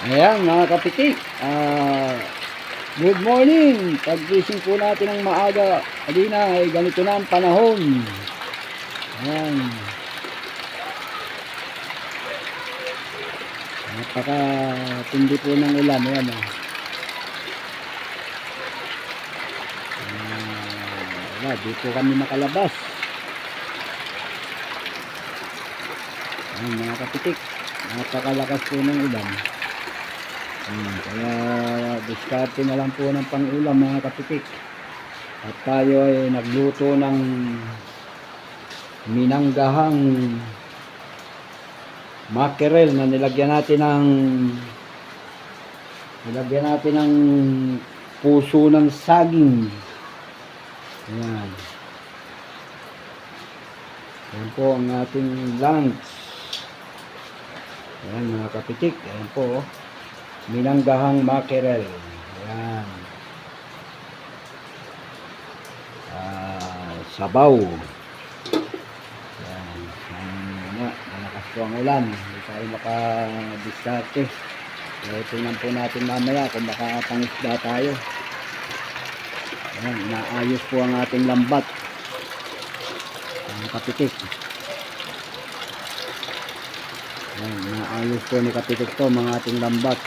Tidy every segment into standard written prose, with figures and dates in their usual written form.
Ayan mga kapitik, good morning. Pag-gising po natin ng maaga, kanina ay ganito na ang panahon. Ayan, napaka-tindi po ng ulan. Ayan, wala, di po kami makalabas. Ayan mga kapitik, napakalakas po ng ulan. Kaya diskarte na lang po ng pang-ulam mga kapitik. At tayo ay nagluto ng minanggahang mackerel na nilagyan natin ng puso ng saging. Ayan. Ayan po ang ating lunch. Ayan mga kapitik. Ayan po. Minanggahang mackerel. Ayan. Sabaw. Ayan. Malakas po ang ulan. Hindi tayo makadiskarte. So, tingnan po natin mamaya kung makapangisda tayo. Ayan. Inaayos po ang ating lambat. Ang kapitik. Ayan. Inaayos po ni kapitik to mga ating lambat.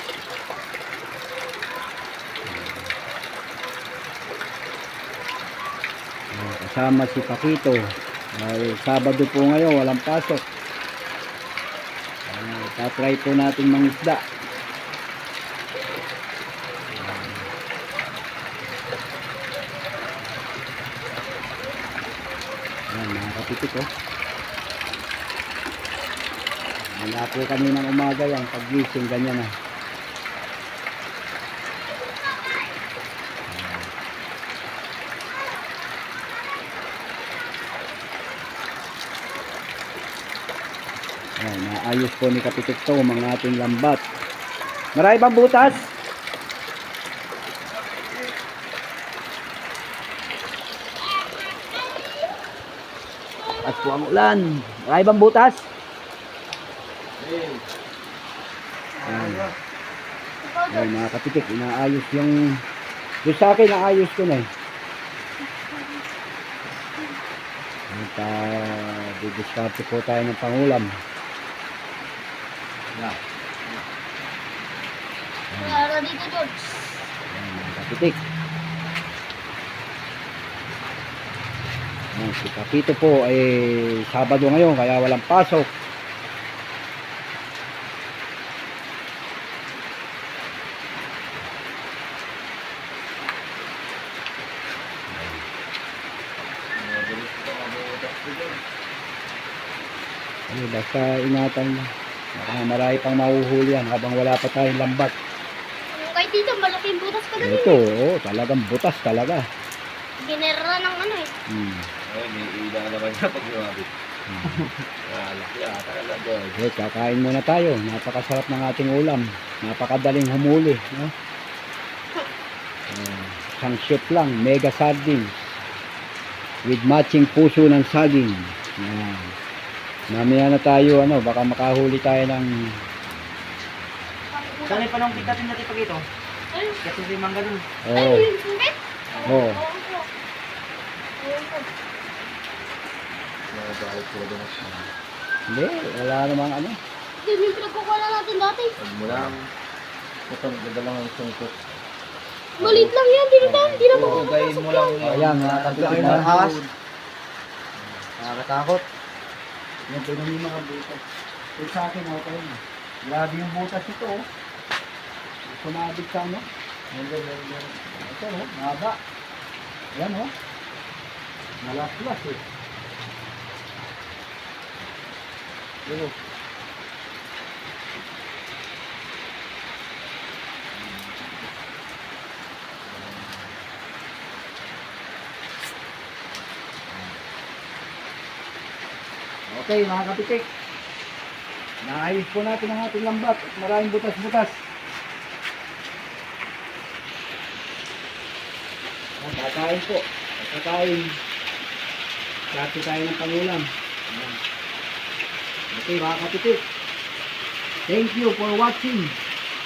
Kasama si Pakito. Sabado po ngayon, walang pasok. Tatry po natin mangisda. Ayan, mga kapitik oh. Wala po kaninang umaga yan. Pag-gising, ganyan na. Ayan, naayos po ni kapitik to mga ating lambat. Marami bang butas? At po ang ulan. Marami bang butas? Ayan. Ayan mga kapitik, inaayos yung sa akin, naayos ko na eh. Didiskarte po tayo ng pangulam. Wala dito, George. Ayan, mga kapitik. Ayan, si Kapito po ay Sabado ngayon kaya walang pasok. Ay, basta ingatan mo. Marami pang mahuhuli yan habang wala pa tayong lambat. Kahit dito, malaking butas pa ganun. Ito, talagang butas talaga. Ginera ng ano eh. Ay, may ila naman siya pag lumabit. Laki ata ka lang doon. Okay, kakain muna tayo. Napakasarap ng ating ulam. Napakadaling humuli. No? Isang shoot lang, mega sardines. With matching puso ng saging. Ayan. Mamaya na tayo, baka makahuli tayo ng... Saan pa nung pitatin natin pag ito? Kasi si mangga dun. Oo. Yung sulit? Oo. Mga bakit sila doon. Hindi, wala namang ano. Yun yung pinagkukuha natin dati. Huwag mo lang. Ito, ganda lang ang sungkot. Maliit lang yan, di na Oo, gayin mo lang yun. Ayan, mga kapitik na. ahas. Nakakatakot. Yan po yung mga butas. Ito sa akin, okay na. Grabe yung butas ito, oh. Sumabit sa ano. Ito, mahaba. Ayan, malas-las, eh. Pero, okay mga kapitik, naayos po natin ang ating lambat at maraming butas-butas. Kakain po, kakain. Kati tayo ng pangulam. Okay mga kapitik, thank you for watching.